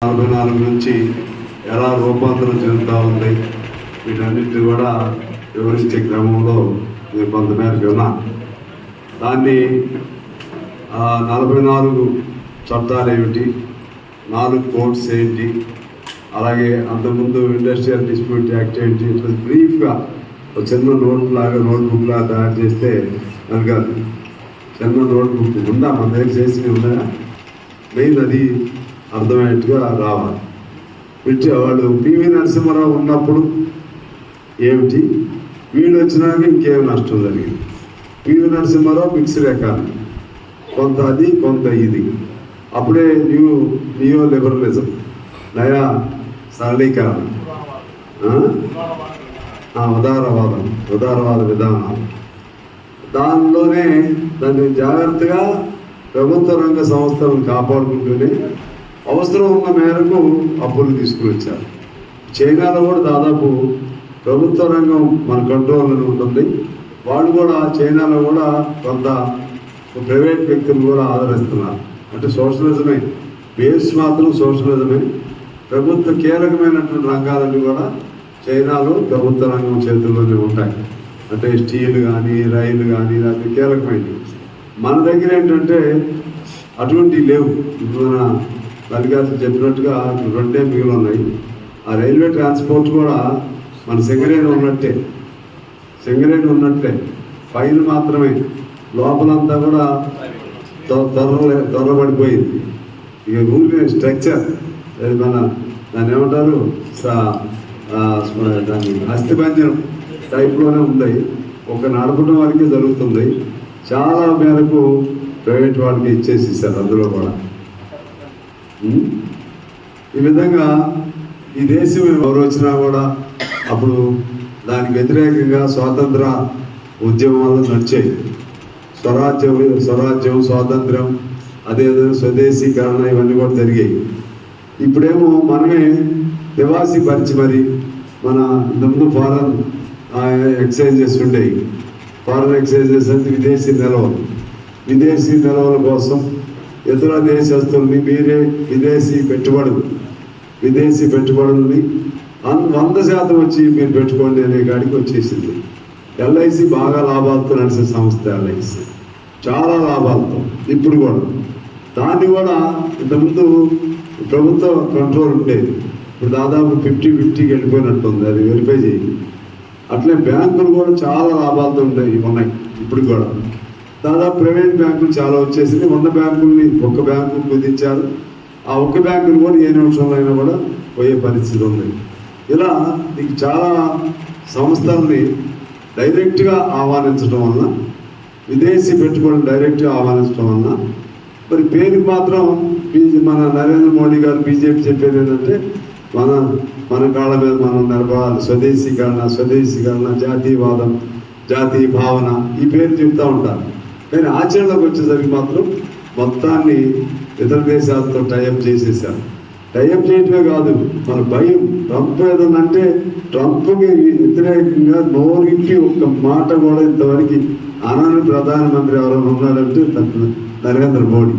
44 నుంచి ఎలా రూపాంతరం చెందుతూ ఉంది వీటన్నిటిని కూడా వివరించే క్రమంలో నేను కొంతమేరకు ఉన్నాను. దాన్ని 44 చట్టాలు ఏమిటి, 4 కోడ్స్ ఏంటి, అలాగే అంతకుముందు ఇండస్ట్రియల్ డిస్ప్యూట్ యాక్ట్ ఏంటి, ఇట్లా బ్రీఫ్గా ఒక చిన్న నోట్బుక్ లాగా తయారు చేస్తే అది కాదు. చిన్న నోట్బుక్ ఉందా మన దగ్గర చేసినవి ఉన్నాయా? మెయిన్ అది అర్థమయ్యేట్టుగా రావాలి. వాళ్ళు పివి నరసింహారావు ఉన్నప్పుడు ఏమిటి, వీళ్ళు వచ్చినాక ఇంకేం నష్టం జరిగింది. పివి నరసింహారావు మిక్స్డ్ ఎకానమీ, కొంత అది కొంత ఇది. అప్పుడే నియో లిబరలిజం, నయా సరళీకరణ, ఉదారవాద విధానాలు. దానిలోనే దాన్ని జాగ్రత్తగా ప్రభుత్వ రంగ సంస్థలను కాపాడుకుంటూనే అవసరం ఉన్న మేరకు అప్పులు తీసుకుని వచ్చారు. చైనాలో కూడా దాదాపు ప్రభుత్వ రంగం మన కంట్రోల్లో ఉంటుంది. వాళ్ళు కూడా చైనాలో కూడా కొంత ప్రైవేట్ వ్యక్తులు కూడా ఆదరిస్తున్నారు. అంటే సోషలిజమే, బేస్ మాత్రం సోషలిజమే. ప్రభుత్వ కీలకమైనటువంటి రంగాలన్నీ కూడా చైనాలో ప్రభుత్వ రంగం చేతుల్లోనే ఉంటాయి. అంటే స్టీల్ కానీ, రైలు కానీ, అది కీలకమైనవి. మన దగ్గర ఏంటంటే అటువంటివి లేవు. మన తల్లిగారు చెప్పినట్టుగా 2 మిగిలి ఉన్నాయి. ఆ రైల్వే ట్రాన్స్పోర్ట్ కూడా మన సింగరేణి ఉన్నట్టే, పైన మాత్రమే, లోపలంతా కూడా త్వరపడిపోయింది. ఇక ఊరికే స్ట్రక్చర్ దాన్ని ఏమంటారు, దాన్ని అస్థిపంజరం టైప్లోనే ఉంది. ఒక నడపడం వరకే జరుగుతుంది. చాలా మేరకు ప్రైవేట్ వాళ్ళకి ఇచ్చేసేసారు. అందులో కూడా ఈ విధంగా ఈ దేశం ఎవరు వచ్చినా కూడా అప్పుడు దానికి వ్యతిరేకంగా స్వాతంత్ర ఉద్యమాలు నడిచాయి. స్వరాజ్యం, స్వాతంత్రం, అదేవిధంగా స్వదేశీకరణ, ఇవన్నీ కూడా జరిగాయి. ఇప్పుడేమో మనమే నివాసి పరిచి మరి మన ఇంతకుముందు ఫారెన్ ఎక్స్చేంజెస్ ఉండేవి. ఫారెన్ ఎక్స్చేంజెస్ అంటే విదేశీ నిల్వల కోసం ఇతర దేశస్తుల్ని మీరే విదేశీ పెట్టుబడుల్ని 100% వచ్చి మీరు పెట్టుకోండి అనే కాడికి వచ్చేసింది. ఎల్ఐసి బాగా లాభాలతో నడిచే సంస్థ. ఎల్ఐసి చాలా లాభాలతో ఇప్పుడు కూడా. దాన్ని కూడా ఇంతకుముందు ప్రభుత్వ కంట్రోల్ ఉండేది, ఇప్పుడు దాదాపు 50-50 వెళ్ళిపోయినట్టుంది. అది వెరిఫై చేయండి. అట్లే బ్యాంకులు కూడా చాలా లాభాలతో ఉన్నాయి ఇప్పుడు కూడా. దాదాపు ప్రైవేట్ బ్యాంకులు చాలా వచ్చేసింది. 100 బ్యాంకుల్ని ఒక్క బ్యాంకు కుదించారు. ఆ ఒక్క బ్యాంకులు కూడా ఏ నిమిషంలో అయినా కూడా పోయే పరిస్థితి ఉంది. ఇలా నీకు చాలా సంస్థల్ని డైరెక్ట్గా ఆహ్వానించడం వలన, విదేశీ పెట్టుబడులు డైరెక్ట్గా ఆహ్వానించడం వలన, మరి పేరుకి మాత్రం మన నరేంద్ర మోడీ గారు బీజేపీ చెప్పేది ఏంటంటే మన కాళ్ళ మీద మనం నిలబడాలి, స్వదేశీకరణ, జాతీయవాదం, జాతీయ భావన, ఈ పేరు చెప్తూ ఉంటారు. కానీ ఆచరణలోకి వచ్చేసరికి మాత్రం మొత్తాన్ని ఇతర దేశాలతో టైఅప్ చేసేసారు. టైఅప్ చేయటమే కాదు, మన భయం. ట్రంప్ ఏదన్నంటే ట్రంప్కి వ్యతిరేకంగా నోరికి ఒక్క మాట కూడా ఇంతవరకు అనని ప్రధానమంత్రి ఎవరైనా ఉన్నారంటే నరేంద్ర మోడీ.